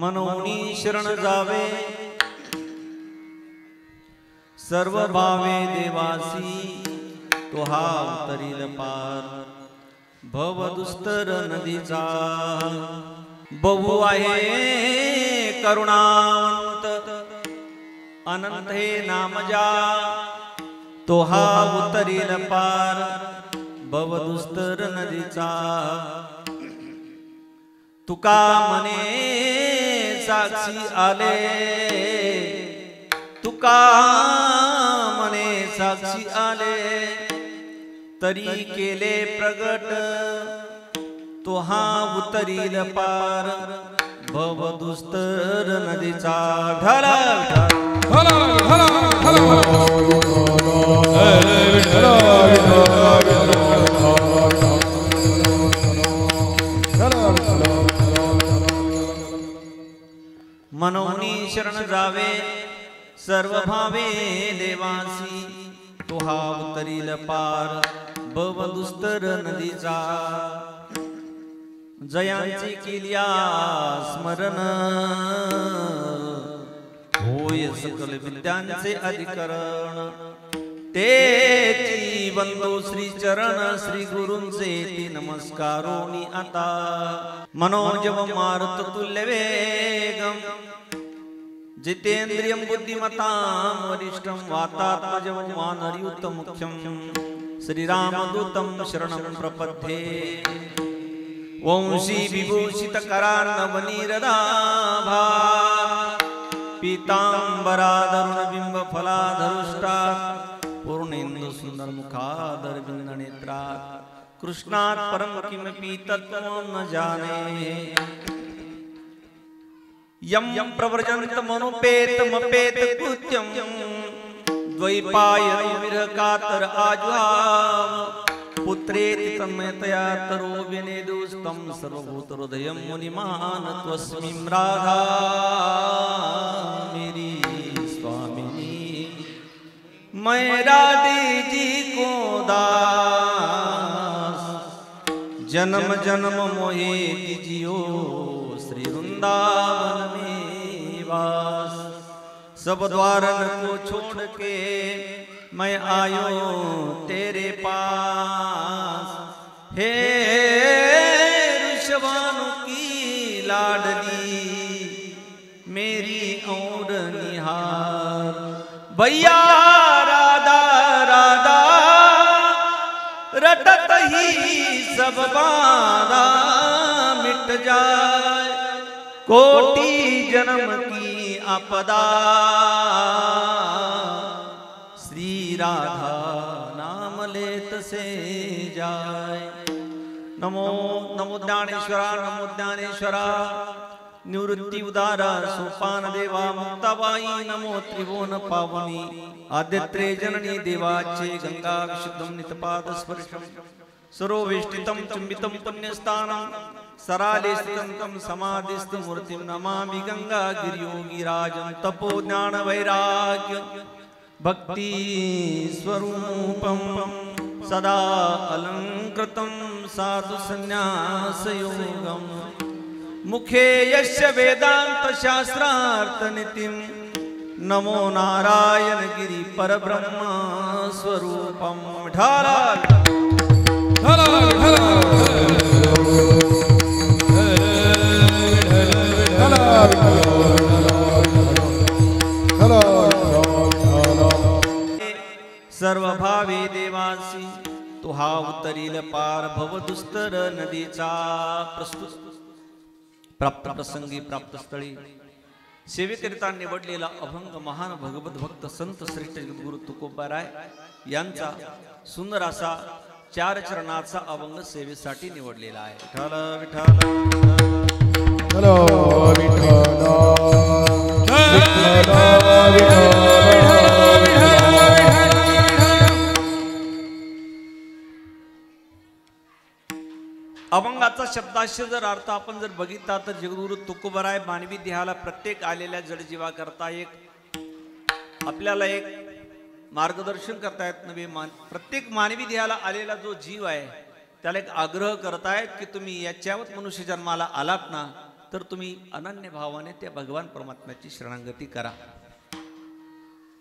मनोनी शरण जावे सर्व भावे देवासी तो हा उतरील पार भव दुस्तर नदीचा बहु आहे करुणावंत अनंत हे नामजा तो हा उतरील पार भव दुस्तर नदीचा तुका मने साक्षी आले तुका मने साक्षी आले तरी केले प्रगट तो हा उतरील पार भव दुस्तर नदीचा ढला मनोनी शरण जावे सर्व भावे देवासी तो हा उतरील पार भव दुस्तर नदीचा जयांची किल्या स्मरण होय सकल विद्यांचे अधिकरण तेची वंदो श्री चरण श्री गुरूंचे ती नमस्कारोनी आता मनोजव मारुत तुल्य वेगम जितेंद्रियं बुद्धिमतां वरिष्ठं वातात्मजं वानरयुतं मुख्यं श्रीरामदूतं शरणं प्रपद्ये वंशी विभूषित करार्णवनीरदाभा पीतांबराधरुण बिंब फलाधरुष्टा पूर्णेन्दु सुंदर मुखादर बिंद नेत्रात् कृष्णात् परम किमपि तत्त्वं न जाने यम यम प्रव्रजंत मनुपेत मपेत कृत्यं द्वैपायनो विरह कातर आजुहाव पुत्रेति तन्मयतया तरो विनेदुस्तं सर्वभूत हृदयं मुनिमान त्वस्मिं राधा मेरी स्वामिनी मैं राधे जी को दास जन्म जन्म मोहे दीजियो श्री वृंदावन में वास सब द्वारन को छोड़ के मैं आयो तेरे पास हे ऋषभानु की लाडली मेरी और निहार भैया राधा राधा रटत ही सब बाधा मिट जाए कोटि जन्म की आपदा श्री राधा नाम लेत से जाए नमो नमो ज्ञानेश्वरा नमो ज्ञानेश्वरा निवृत्ति उदारा सोपान देवा मुक्ताबाई नमो त्रिभुवन पावनी आदित्रे जननी देवाचे गंगा विशुद्धम नितपाद स्पर्शम सरोवेष्टितं चुंबितं पुण्यस्थानं सराले स्थितं समाधिस्थं मूर्तिं नमामि गंगा गिरियोगिराजं तपो ज्ञान वैराग्य भक्ति स्वरूपं सदा अलंकृतं साधु संन्यास योगं मुखे यस्य वेदांत शास्त्रार्थ नितिं नमो नारायण गिरि परब्रह्म स्वरूपं ढाला सर्व भावे देवासी तो हा उतरील पार भव दुस्तर नदीचा प्रस्तुत प्राप्त प्रसंगी प्राप्त स्थळी सेवेकरिता निवडलेला अभंग महान भगवत भक्त संत श्रेष्ठ गुरु तुकोबाराय यांचा सुंदर असा 4 चरणाचा अभंग सेवेसाठी निवडलेला आहे. विठ्ठल विठ्ठल अभंगाचा शब्दाशय जर अर्थ आपण जर बघितला तर जगद्गुरु तुकोबाराय मानवी देहाला प्रत्येक आलेल्या जडजीवा करता एक आपल्याला एक मार्गदर्शन करतायत नवे प्रत्येक मानवी देहाला आलेला जो जीव आहे त्याला एक आग्रह करतायत की तुम्ही याच्यावर मनुष्य जन्माला आलात ना तर तुम्ही अनन्य भावाने त्या भगवान परमात्म्याची शरणागती करा.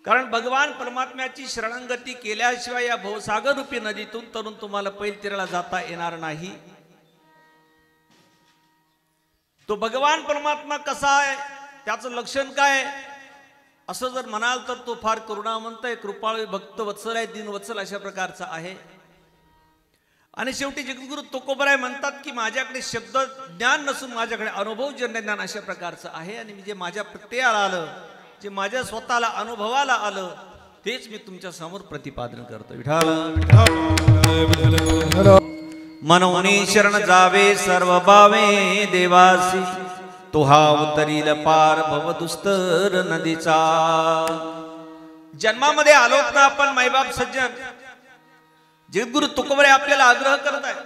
कारण भगवान परमात्म्याची शरणागती केल्याशिवाय या भवसागर रूपी नदीतून तरुण तुम्हाला पैलतीराला जाता येणार नाही. तो भगवान परमात्मा कसा आहे, त्याचं लक्षण काय असं जर म्हणाल तर तो फार करुणावंत आहे, कृपाळू, भक्त वत्सल आहे, दीनवत्सल अशा प्रकारचा आहे. आणि शेवटी जगद्गुरु तुकोबराय म्हणतात की माझ्याकडे शब्द ज्ञान नसून माझ्याकडे अनुभवजन्य ज्ञान अशा प्रकारचं आहे. आणि जे माझ्या प्रत्ययाला आलं, जे माझ्या स्वतःला अनुभवाला आलं, तेच मी तुमच्या समोर प्रतिपादन करतो. मनोनी शरण जावे सर्व बावे देवासी, तो हा उतरील पार भवदुस्तर नदीचा. जन्मामध्ये आलो ना आपण मायबाप सज्जन, जगद्गुरु तुकोबराय आपल्याला आग्रह करत आहेत.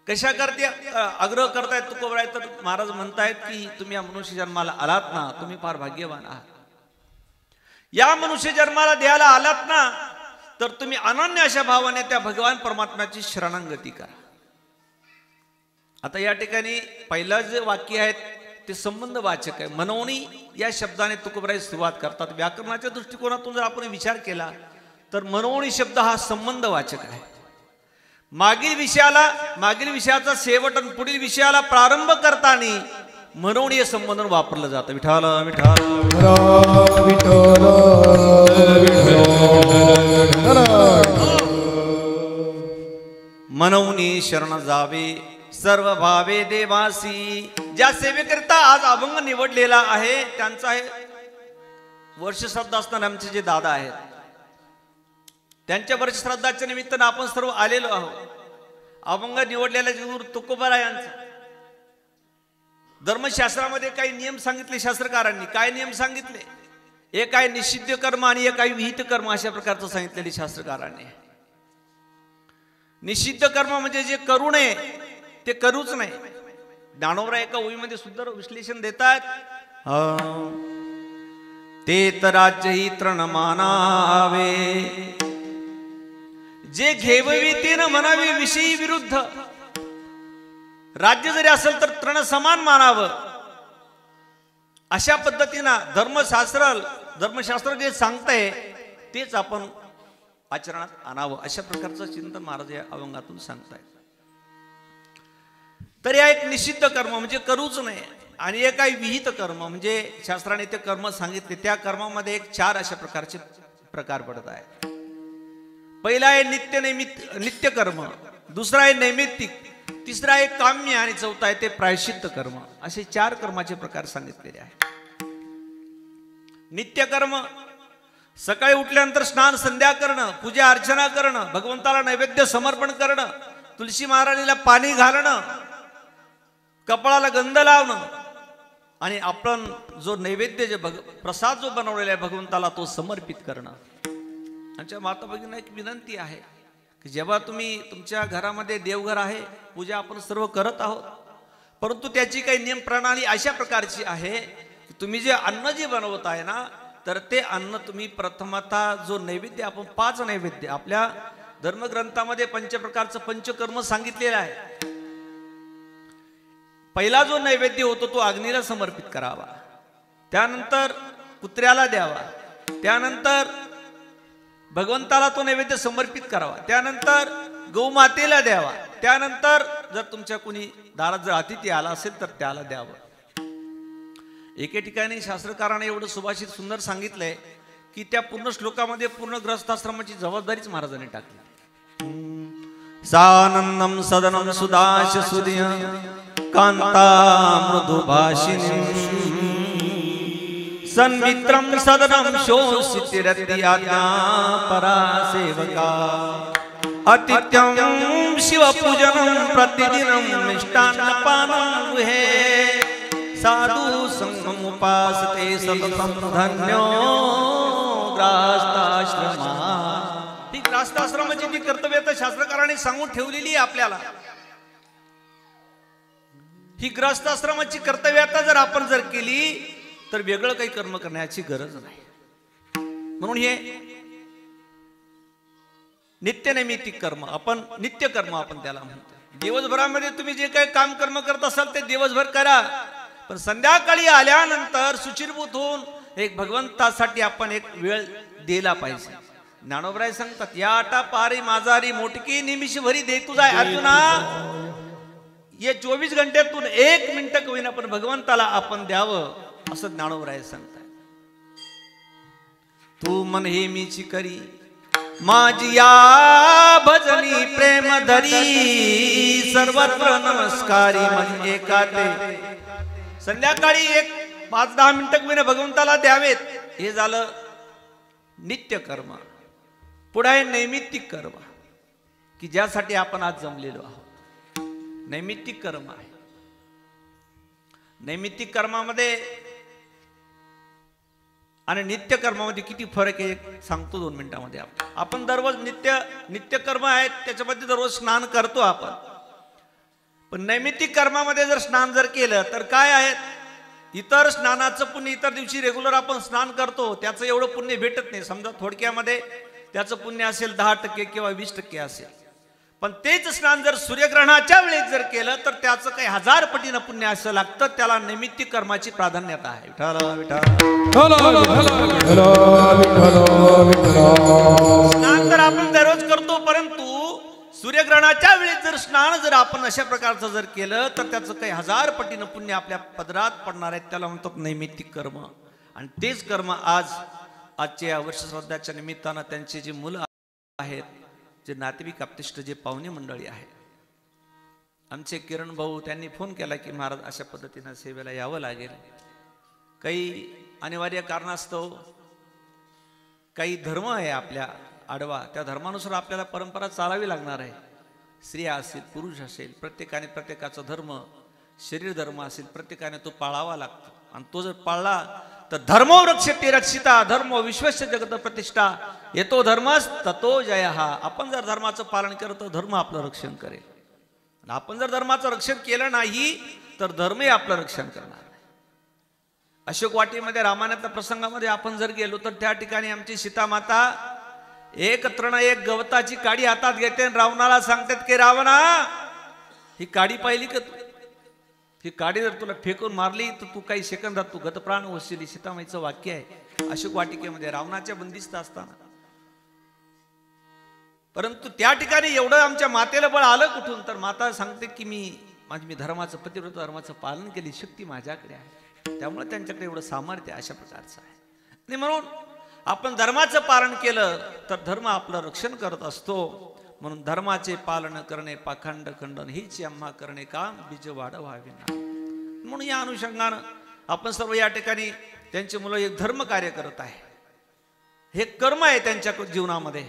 कशा करते आग्रह करतायत तुकोबराय? तर महाराज म्हणतायत की तुम्ही या मनुष्य जन्माला आलात ना, तुम्ही फार भाग्यवान आहात. या मनुष्य जन्माला द्यायला आलात ना, तर तुम्ही अनन्य अशा भावाने त्या भगवान परमात्म्याची शरणागती करा. आता या ठिकाणी पहिलं जे वाक्य आहे ते संबंध वाचक आहे. मनोनी या शब्दाने तुकोबराय सुरुवात करतात. व्याकरणाच्या दृष्टिकोनातून जर आपण विचार केला तर मनोनी शब्द हा संबंध वाचक आहे. मागील विषयाचा शेवट आणि पुढील विषयाला प्रारंभ करताना मनोनी संबंध वापरलं जातं. विठाल मनोनी शरण जावे सर्व भावे देवासी. ज्या सेवेकरिता आज अभंग निवडलेला आहे त्यांचा आहे वर्ष श्राद्ध असताना आमचे जे दादा आहेत, त्यांच्या वर्ष श्राद्धाच्या निमित्तानं आपण सर्व आलेलो आहोत. अभंग निवडलेल्या जगद्गुरु तुकोबराय यांचा धर्मशास्त्रामध्ये काही नियम सांगितले शास्त्रकारांनी. काय नियम सांगितले? एक आहे निषिद्ध कर्म आणि एक आहे विहित कर्म अशा प्रकारचं सांगितलेले शास्त्रकारांनी. निषिद्ध कर्म म्हणजे जे करू नये ते करूच नाही. ज्ञानोबराय एका ओळीमध्ये सुंदर विश्लेषण देतात. ते तर राज्यही तृण मानावे, जे घेववी न म्हणावे विषयी विरुद्ध. राज्य जरी असेल तर तृण समान मानावं. अशा पद्धतीनं धर्मशास्त्र जे सांगतंय तेच आपण आचरणात आणावं अशा प्रकारचं चिंतन महाराज या अभंगातून सांगतायत. तर या एक निषिद्ध कर्म म्हणजे करूच नये आणि एक आहे विहित कर्म म्हणजे शास्त्राने ते कर्म सांगितले. त्या कर्मामध्ये एक 4 अशा प्रकारचे प्रकार पडत आहेत. पहिला आहे नित्य कर्म, दुसरा आहे नैमित्तिक, तिसरा आहे काम्य आणि चौथा आहे ते प्रायश्चित्त कर्म. असे 4 कर्माचे प्रकार सांगितलेले आहेत. नित्य कर्म सकाळी उठल्यानंतर स्नान संध्या करणं, पूजा अर्चना करणं, भगवंताला नैवेद्य समर्पण करणं, तुलसी महाराणीला पाणी घालणं, कपाळाला गंध लावणं आणि आपण जो नैवेद्य जे प्रसाद जो बनवलेला आहे भगवंताला तो समर्पित करणं. आमच्या माता भगिनींना एक विनंती आहे की जेव्हा तुम्ही तुमच्या घरामध्ये देवघर आहे, पूजा आपण सर्व करत आहोत, परंतु त्याची काही नियम प्रणाली अशा प्रकारची आहे की तुम्ही जे अन्न जे बनवत आहे ना, तर ते अन्न तुम्ही प्रथमतः जो नैवेद्य आपण 5 नैवेद्य आपल्या धर्मग्रंथामध्ये पंचप्रकारचं पंचकर्म सांगितलेलं आहे. पहिला जो नैवेद्य होतो तो अग्नीला समर्पित करावा, त्यानंतर कुत्र्याला द्यावा, त्यानंतर भगवंताला तो नैवेद्य समर्पित करावा, त्यानंतर गौमातेला द्यावा, त्यानंतर जर तुमच्या कोणी दारात जर अतिथी आला असेल तर त्याला द्यावं. एके ठिकाणी शास्त्रकाराने एवढं सुभाषित सुंदर सांगितलंय की त्या पूर्ण श्लोकामध्ये पूर्ण ग्रहस्थाश्रमाची जबाबदारीच महाराजांनी टाकली. सानंदम सदनम सुदाश सुदिय कांता मृदु भाषिणी सन्मित्रम सदनम शोषितिरति आज्ञा परा सेवका अतिथ्यम शिव पूजनम प्रतिदिनम मिष्टान्नपानं गृहे साधु संगम उपासते सततं धन्यो ग्रहस्थाश्रमा. ही ग्रहस्थाश्रमाची जी कर्तव्यता शास्त्रकारांनी सांगून ठेवलेली आहे आपल्याला. ही ग्रहस्थाश्रमाची कर्तव्यता जर आपण जर केली तर वेगळं काही कर्म करण्याची गरज नाही. म्हणून हे नित्यनैमित्तिक कर्म आपण नित्य कर्म आपण त्याला म्हणतो. दिवसभरामध्ये तुम्ही जे काही काम कर्म करत असाल ते दिवसभर करा, पण संध्याकाळी आल्यानंतर सुचिरभूत होऊन एक भगवंतासाठी आपण एक वेळ दिला पाहिजे. ज्ञानोबराय सांगतात, या आटा पारी माझारी मोटकी निमिष भरी दे तुझा अर्जुना. ये 24 घंट्यातून 1 मिनिट का होईना पण भगवंताला आपण द्यावं, असं ज्ञानोबराय सांगतात. तू मन हे मीची करी माझी या भजनी प्रेम धरी सर्वत्र नमस्कारी म्हणजे एकाते. संध्याकाळी एक 5-10 मिनिटं मी भगवंताला द्यावेत. हे झालं नित्य कर्म. पुढे आहे नैमित्तिक कर्म, की ज्यासाठी आपण आज जमलेलो आहोत. नैमित्तिक कर्म आहे. नैमित्तिक कर्मामध्ये आणि नित्य कर्मामध्ये किती फरक आहे सांगतो 2 मिनिटांमध्ये. आपण दररोज नित्य कर्म आहेत त्याच्यामध्ये दररोज स्नान करतो आपण, पण नैमित्तिक कर्मामध्ये जर स्नान जर केलं तर काय आहे, इतर स्नानाचं पुण्य इतर दिवशी रेग्युलर आपण स्नान करतो त्याचं एवढं पुण्य भेटत नाही. समजा थोडक्यामध्ये त्याचं पुण्य असेल 10% किंवा 20% असेल, पण तेच स्नान जर सूर्यग्रहणाच्या वेळेस जर केलं तर त्याचं काही 1000 पटीनं पुण्य असं लागतं. त्याला नैमित्तिक कर्माची प्राधान्यता आहे. स्नान तर आपण दररोज करतो, परंतु सूर्यग्रहणाच्या वेळेस जर स्नान जर आपण अशा प्रकारचं जर केलं तर त्याचं काही 1000 पटीनं पुण्य आपल्या पदरात पडणार आहे. त्याला म्हणतात नैमित्तिक कर्म. आणि तेच कर्म आजच्या वर्षश्राद्धाच्या निमित्तानं त्यांचे जे मुलं आहेत, जे नातेवाईक आपतिष्ट जे पाहुणे मंडळी आहेत, आमचे किरण भाऊ त्यांनी फोन केला की महाराज अशा पद्धतीनं सेवेला यावं लागेल. काही अनिवार्य कारणास्तव काही धर्म आहे आपल्या आडवा, त्या धर्मानुसार आपल्याला परंपरा चालावी लागणार आहे. स्त्रिया असेल पुरुष असेल प्रत्येकाने प्रत्येकाचा धर्म, शरीर धर्म असेल प्रत्येकाने तो पाळावा लागतो. आणि तो जर पाळला तर धर्मो रक्षते रक्षिता धर्मो विश्वस्य जगत प्रतिष्ठा येतो धर्मस ततो जय. हा आपण जर धर्माचं पालन केलं तर धर्म आपलं रक्षण करेल. आपण जर धर्माचं रक्षण केलं नाही तर धर्मही आपलं रक्षण करणार. अशोक वाटीमध्ये रामायणातल्या प्रसंगामध्ये आपण जर गेलो तर त्या ठिकाणी आमची सीता माता एक तृण एक गवताची काडी हातात घेते आणि रावणाला सांगतात की रावणा ही काडी पाहिली का तू, ही काडी जर तुला फेकून मारली तर तू काही सेकंदात तू गतप्राण होशील. सीतामाईचं वाक्य आहे अशोक वाटिकेमध्ये रावणाच्या बंदिस्त असताना. परंतु त्या ठिकाणी एवढं आमच्या मातेला बळ आलं कुठून, तर माता सांगते की मी धर्माचं पतिव्रत धर्माचं पालन केली, शक्ती माझ्याकडे आहे, त्यामुळे त्यांच्याकडे एवढं सामर्थ्य अशा प्रकारचं आहे. आणि म्हणून आपण धर्माचं पालन केलं तर धर्म आपलं रक्षण करत असतो. म्हणून धर्माचे पालन करणे पाखंड खंडन हीच आम्हा करणे काम बीज वाढवावे ना. म्हणून या अनुषंगानं आपण सर्व या ठिकाणी त्यांचे मुलं एक धर्म कार्य करत आहे. हे कर्म आहे त्यांच्या जीवनामध्ये,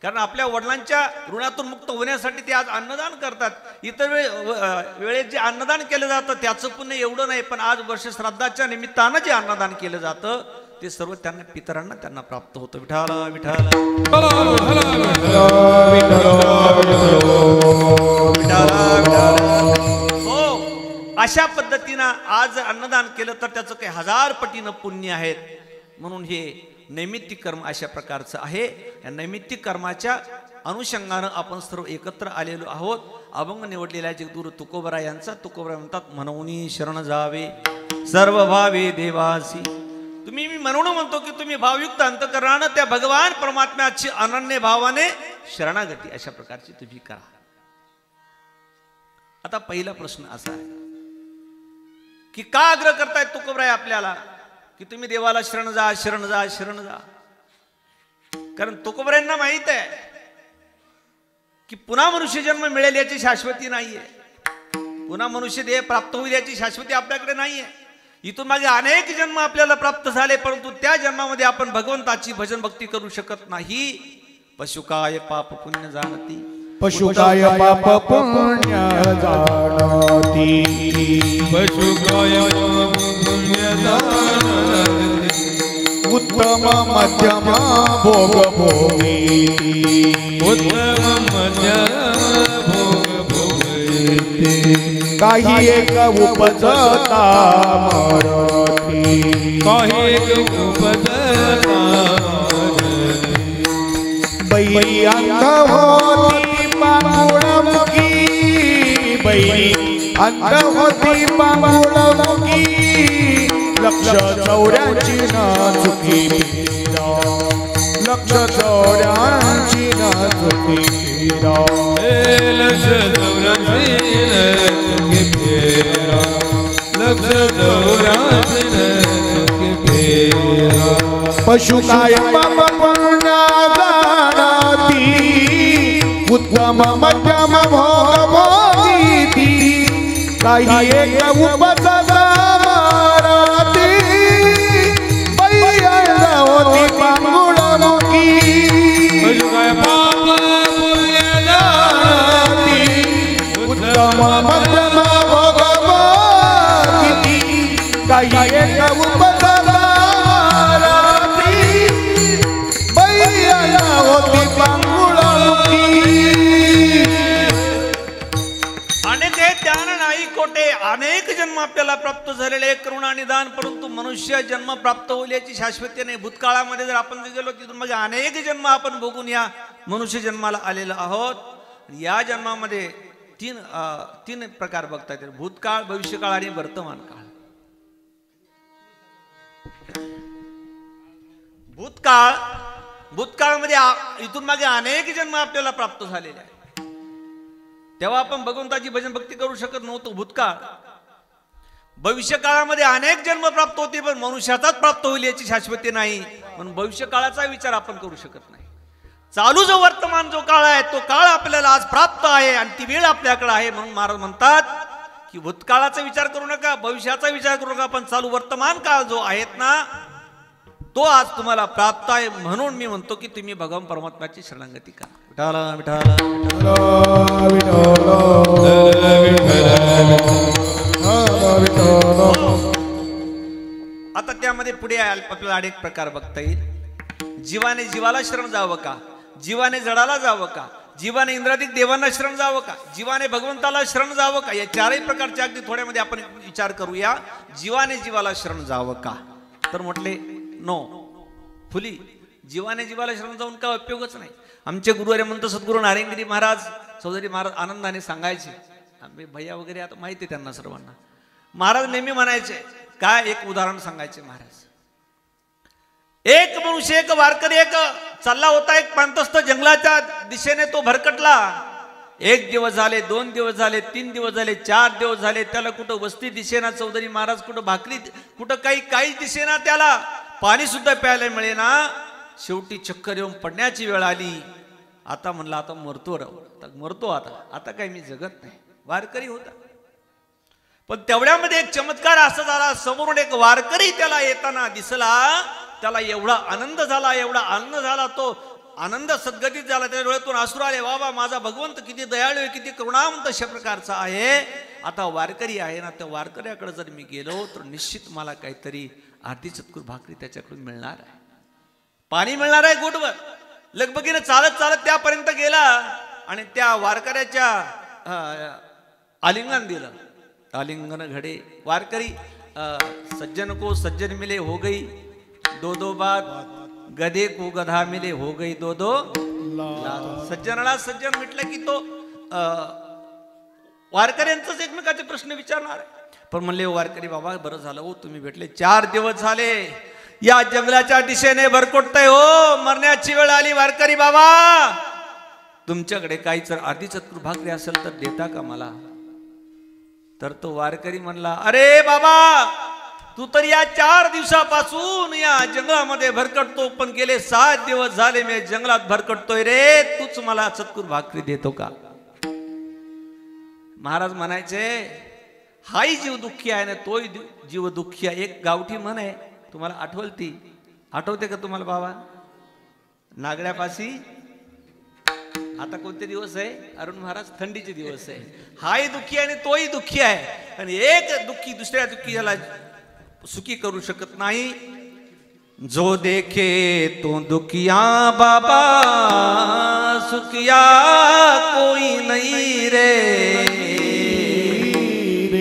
कारण आपल्या वडिलांच्या ऋणातून मुक्त होण्यासाठी ते आज अन्नदान करतात. इतर वेळेत जे अन्नदान केलं जातं त्याचं पुण्य एवढं नाही, पण आज वर्षश्राद्धाच्या निमित्तानं जे अन्नदान केलं जातं ते सर्व त्यांना पितरांना त्यांना प्राप्त होतं. विठाला विठाला हो, अशा पद्धतीनं आज अन्नदान केलं तर त्याचं काही 1000 पटीनं पुण्य आहेत. म्हणून हे नैमित्तिक कर्म अशा प्रकारचं आहे. या नैमित्तिक कर्माच्या अनुषंगानं आपण सर्व एकत्र आलेलो आहोत. अभंग निवडलेला जगद्गुरु तुकोबरा यांचा. तुकोबरा म्हणतात मनवनी शरण जावे सर्व भावे देवासी. तुम्ही मी म्हणून म्हणतो की तुम्ही भावयुक्त अंतकरणानं त्या भगवान परमात्म्याची अनन्य भावाने शरणागती अशा प्रकारची तुम्ही करा. आता पहिला प्रश्न असा आहे की का आग्रह करतायत तुकोबराय आपल्याला की तुम्ही देवाला शरण जा शरण जा शरण जा. कारण तुकोबरायांना माहित आहे की पुन्हा मनुष्य जन्म मिळेल याची शाश्वती नाहीये, पुन्हा मनुष्य देह प्राप्त होईल याची शाश्वती आपल्याकडे नाहीये. इथून मागे अनेक जन्म आपल्याला प्राप्त झाले, परंतु त्या जन्मामध्ये आपण भगवंताची भजन भक्ती करू शकत नाही. पशुकाय पाप पुण्य जाणती पशुकाय पाप पुण्य जाणती पशुकाय पुण्य जाणती उत्तम मध्यम भोग भोगी उत्तम मध्यम भोग भोगी काही एक उपजता मरती काही एक उपजता बाई अंग होती पांगुळमुखी अंत होती पांगुळमुखी लक्ष चौऱ्यांची ना चुकी लक्ष चौऱ्यांची ना चुकी लक्ष चौऱ्यांची ना चुकी लक्ष चौऱ्यांची ना चुकी पशु काय पाप पुण्य जाणती उत्तम मध्यम भोग भोगीती काही एक उपचारा मारती बैया होती पांगुळमुखी पशु काय पाप पुण्य जाणती उत्तम मध्यम भोग भोगीती काही एक उपचारा मारती बैया होती पांगुळमुखी अनेक जन्म आपल्याला प्राप्त झालेले करुणा निदान, परंतु मनुष्य जन्म प्राप्त होईल याची शाश्वती नाही. भूतकाळामध्ये जर आपण गेलो तिथून मग अनेक जन्म आपण बघून या मनुष्य जन्माला आलेलो आहोत. या जन्मामध्ये तीन प्रकार बघता येतील: भूतकाळ, भविष्यकाळ आणि वर्तमान काळ. भूतकाळामध्ये इथून मागे अनेक जन्म आपल्याला प्राप्त झालेले आहेत. तेव्हा आपण भगवंताची भजन भक्ती करू शकत नव्हतो. भूतकाळ. भविष्य काळामध्ये अनेक जन्म प्राप्त होते, पण मनुष्याचाच प्राप्त होईल याची शाश्वती नाही, म्हणून भविष्य काळाचा विचार आपण करू शकत नाही. चालू जो वर्तमान जो काळ आहे तो काळ आपल्याला आज प्राप्त आहे आणि ती वेळ आपल्याकडे आहे. म्हणून महाराज म्हणतात की भूतकाळाचा विचार करू नका, भविष्याचा विचार करू नका, पण चालू वर्तमान काळ जो आहेत ना तो आज तुम्हाला प्राप्त आहे. म्हणून मी म्हणतो की तुम्ही भगवान परमात्म्याची शरणागती करा. विठाला विठाला आता त्यामध्ये पुढे आपल्याला अनेक प्रकार बघता येईल. जीवाने जीवाला शरण जावं का, जीवाने जडाला जावं का, जीवाने इंद्रादिक देवांना शरण जावं का, जीवाने भगवंताला शरण जावं का, या चारही प्रकारच्या अगदी थोड्यामध्ये आपण विचार करूया. जीवाने जीवाला शरण जावं का, तर म्हटले नो, फुली. जीवाने जीवाला शरण जाऊन काय उपयोगच नाही. आमचे गुरुवारे म्हणतो सद्गुरू नारायणगिरी महाराज, चौधरी महाराज आनंदाने सांगायचे, आम्ही भैया वगैरे आता माहिती आहे त्यांना सर्वांना. महाराज नेहमी म्हणायचे काय, एक उदाहरण सांगायचे महाराज. एक मनुष्य, एक वारकरी, एक चालला होता एक प्रांतस्थ जंगलाच्या दिशेने. तो भरकटला. 1 दिवस झाले, 2 दिवस झाले, 3 दिवस झाले, 4 दिवस झाले. त्याला कुठं वस्ती दिसेना चौधरी महाराज, कुठं भाकरी, कुठं काही दिसेना, त्याला पाणी सुद्धा प्यायला मिळेना. शेवटी चक्कर येऊन पडण्याची वेळ आली. आता म्हणला आता मरतो आता काही मी जगत नाही. वारकरी होता, पण तेवढ्यामध्ये एक चमत्कार असा झाला, समोरून एक वारकरी त्याला येताना दिसला. त्याला एवढा आनंद झाला, तो आनंद सद्गतीत झाला. त्या डोळ्यातून अश्रू आले. बाबा माझा भगवंत किती दयाळू आहे, किती करुणावंत अशा प्रकारचा आहे. आता वारकरी आहे ना, त्या वारकऱ्याकडे जर मी गेलो तर निश्चित मला काहीतरी आरती चतकुर भाकरी त्याच्याकडून मिळणार आहे, पाणी मिळणार आहे गोटभर. लगबगीने चालत त्यापर्यंत गेला आणि त्या वारकऱ्याच्या आलिंगन दिलं. आलिंगन घडे वारकरी, सज्जन को सज्जन मिले हो गई 2-2 बात, गधे को गधा मिले हो गई 2-2 लात. सज्जनाला सज्जन म्हटलं की तो वारकऱ्यांचाच एकमेकाचे प्रश्न विचारणार आहे. पण म्हणले वारकरी बाबा बरं झालं हो तुम्ही भेटले. 4 दिवस झाले या जंगलाच्या दिशेने भरकटतय हो, मरण्याची वेळ आली. वारकरी बाबा तुमच्याकडे काही जर आधी चतुर भाकरी असेल तर देता का मला. तर तो वारकरी म्हणला, अरे बाबा तू तर या 4 दिवसापासून या जंगलामध्ये भरकटतो, पण गेले 7 दिवस झाले मी जंगलात भरकटतोय रे, तूच मला चतुर भाकरी देतो का. महाराज म्हणायचे हाही जीव दुःखी आहे ना, तोही जीव दुःखी आहे. एक गावठी म्हण आहे, तुम्हाला आठवते का तुम्हाला बाबा. नागड्यापाशी आता कोणते दिवस आहे अरुण महाराज, थंडीचे दिवस आहे. हाही दुःखी आहे आणि तोही दुःखी आहे, आणि एक दुःखी दुसऱ्या दुःखीला सुखी करू शकत नाही. जो देखे तो दुखिया बाबा, सुखिया कोई नहीं रे.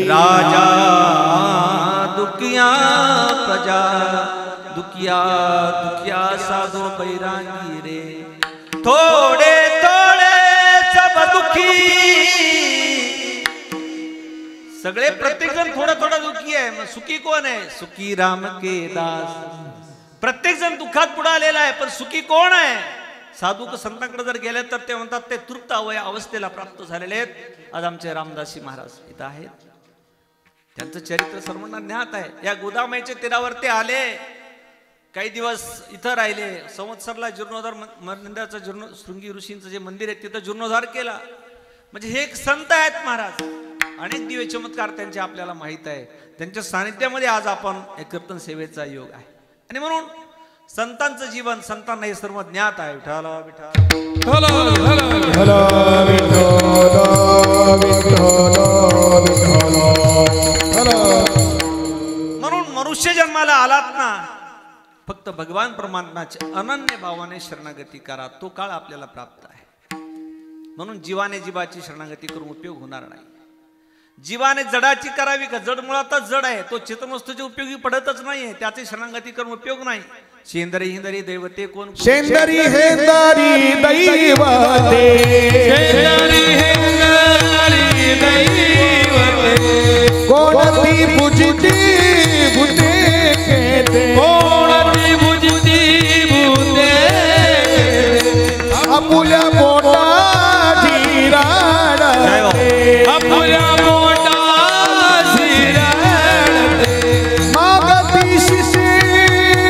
राजा दुखिया प्रजा, दुखिया दुखिया साधो बैरागी रे. थोड़े थोड़े सब दुखी, सगळे प्रत्येक जण थोडा थोडा दुःखी आहे. मग सुखी कोण आहे? सुखी राम के दास. प्रत्येक जण दुःखात बुडालेला आहे, पण सुखी कोण आहे? साधू संतांकडे जर गेले तर ते म्हणतात ते तृप्त अवस्थेला प्राप्त झालेले आहेत. आज आमचे रामदासी महाराज इथं आहेत. त्यांचं चरित्र सर्वांना ज्ञात आहे. या गोदामाईच्या तीरावर ते आले, काही दिवस इथं राहिले. संवत्सरला जीर्णोद्धार मंदिराचं शृंगी ऋषींचं जे मंदिर आहे तिथं जीर्णोद्धार केला. म्हणजे हे एक संत आहेत महाराज. अनेक दिव्य चमत्कार त्यांचे आपल्याला माहित आहे. त्यांच्या सानिध्यामध्ये आज आपण एक कीर्तन सेवेचा योग आहे. आणि म्हणून संतांचं जीवन, संतांना हे सर्व ज्ञात आहे. विठाला विठा म्हणून मनुष्य जन्माला आलात ना, फक्त भगवान परमात्म्याच्या अनन्य भावाने शरणागती करा. तो काळ आपल्याला प्राप्त आहे. म्हणून जीवाने जीवाची शरणागती करून उपयोग होणार नाही. जीवाने जडाची करावी का? जड मुळातच जड आहे. तो चेतन वस्तूचे उपयोगी पडतच नाहीये. त्याची शरणागती करून उपयोग नाही. शेंदरी हिंदरी दैवते कोण? शेंदरी हेंदरी दैवते, शेंदरी हेंदरी दैवते, कोणती पूजिती भूते खेते, कोणती पूजिती भूते, आपुल्या पोटाची राडते, आपुल्या पोटाची राडते, मागती शिशी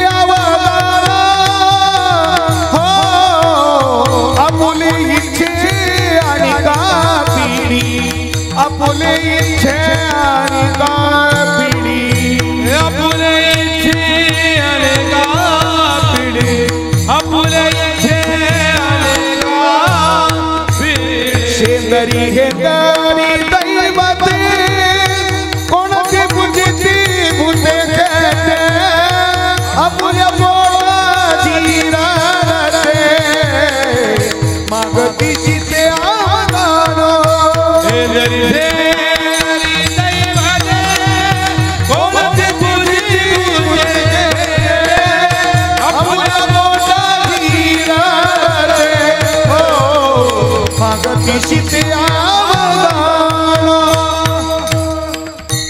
अवतारा, हो आपुले इच्छे आणि का पिढी, आपुले इच्छे आणि का पिढी, आपुले इच्छे आणि का पिढी, आपुले इच्छे आणि का पिढी. शेंदरी हेंदरी दैवते, कोणती पूजिती भूते खेते, आपुल्या पोटाची राडते, मागतीची ते आदान, शेंदरी हेंदरी दैवते, कोणती पूजिती भूते खेते, आपुल्या पोटाची राडते, हो मागतीची ते आदान.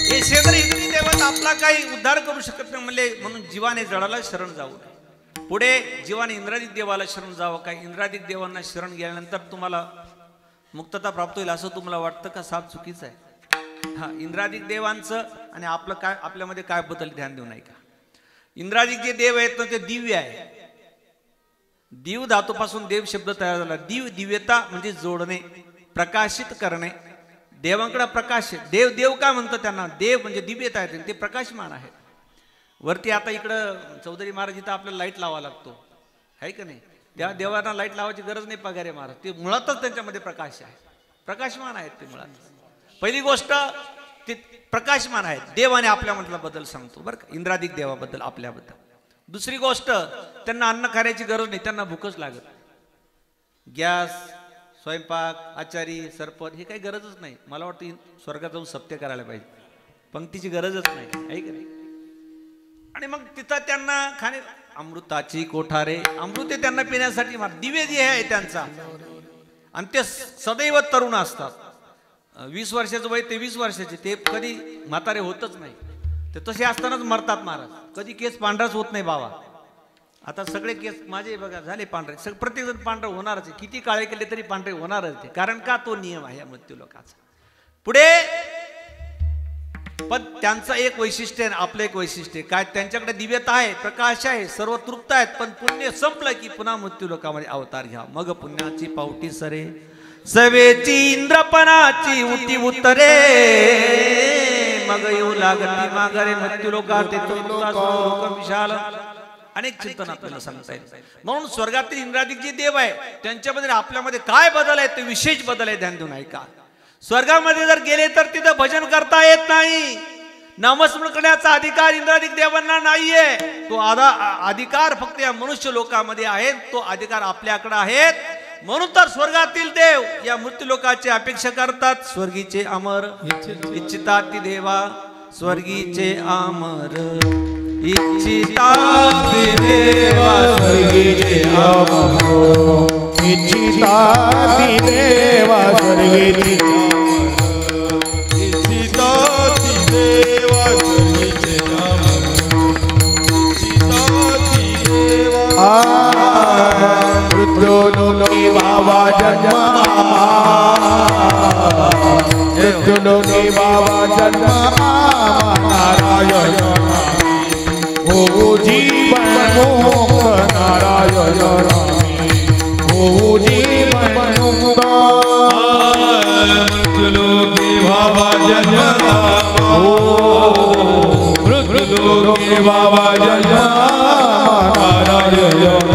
हे शेंदरी हिंदरी देवता आपला काही उद्धार करू शकत नाही म्हणून जीवाने जडाला शरण जाऊ नये. पुढे जीवाने इंद्रादिक देवाला शरण जावं. काही इंद्रादिक देवांना शरण गेल्यानंतर तुम्हाला मुक्तता प्राप्त होईल असं तुम्हाला वाटतं का? साप चुकीचं आहे. हा, इंद्रादिक देवांचं आणि आपलं काय, आपल्यामध्ये काय बदल ध्यान देऊ नाही का? इंद्रादिक जे देव आहेत ना ते दिव्य आहे. दिव धातूपासून देव शब्द तयार झाला. दिव्यता म्हणजे जोडणे, प्रकाशित करणे. देवांकडे प्रकाश. देव काय म्हणतो त्यांना? देव म्हणजे दिव्यता आहे, ते प्रकाशमान आहे. वरती आता इकडं चौधरी महाराज इथं आपल्याला लाईट लावा लागतो, आहे का नाही? त्या देवांना लाईट लावायची गरज नाही पगारे महाराज. ते मुळातच त्यांच्यामध्ये प्रकाश आहे, प्रकाशमान आहेत ते मुळात. पहिली गोष्ट ते प्रकाशमान आहेत. देवाने आपल्यामधला बदल सांगतो बरं का, इंद्रादिक देवाबद्दल आपल्याबद्दल. दुसरी गोष्ट, त्यांना अन्न खाण्याची गरज नाही, त्यांना भूकच लागत. गॅस, स्वयंपाक, आचारी, सरपद हे काही गरजच नाही. मला वाटतं स्वर्गात जाऊन सत्य करायला पाहिजे, पंक्तीची गरजच नाही, आहे का नाही? आणि मग तिथं त्यांना खाणे, अमृताची कोठारे, अमृत त्यांना पिण्यासाठी दिव्य जे आहे त्यांचा. आणि ते सदैव तरुण असतात. 20 वर्षाचं वय ते 20 वर्षाचे, ते कधी म्हातारे होतच नाही. ते तसे असतानाच मरतात महाराज. कधी केस पांढराच होत नाही बाबा. आता सगळे केस माझे बघा झाले पांढरे, प्रत्येक जण पांढरे होणारच आहे. किती काळे केले तरी पांढरे होणारच ते, कारण का? तो नियम आहे मृत्यू लोकांचा. पुढे पण त्यांचं एक वैशिष्ट्य आहे, आपलं एक वैशिष्ट्य काय? त्यांच्याकडे दिव्यता आहे, प्रकाश आहे, सर्व तृप्त आहेत. पण पुण्य संपलं की पुन्हा मृत्यू लोकांमध्ये अवतार घ्या. मग पुण्याची पावटी सरे, सवेची इंद्रपणाची उती उतरे, मग येऊ लागती माघारे मृत्यू लोकात लोक विशाल. अनेक चिंतन आपल्याला सांगता येईल. म्हणून स्वर्गातील इंद्रादिक जे देव आहे त्यांच्यामध्ये आपल्यामध्ये काय बदल आहे ते विशेष बदल आहे, ध्यान देऊन ऐका. स्वर्गामध्ये जर गेले तर तिथं भजन करता येत नाही. नामस्मरण करण्याचा अधिकार इंद्रादिक देवांना नाहीये. तो अधिकार फक्त या मनुष्य लोकांमध्ये आहे. तो अधिकार आपल्याकडे आहे. म्हणून तर स्वर्गातील देव या मृत्यू लोकाची अपेक्षा करतात. स्वर्गीचे अमर इच्छितात देवा, स्वर्गीचे अमर इच्छितात देवा, स्वर्गीचे अमर इच्छितात देवा, स्वर्गीचे इच्छितात मृत्युलोकी बाबा जन्म मृत्युलोकी बाबा जन्म नारायण ओ जीवन मुक्त नारायण ओ जीवन मुक्त मृत्युलोकी बाबा जन्म मृत्युलोकी बाबा जन्म नारायण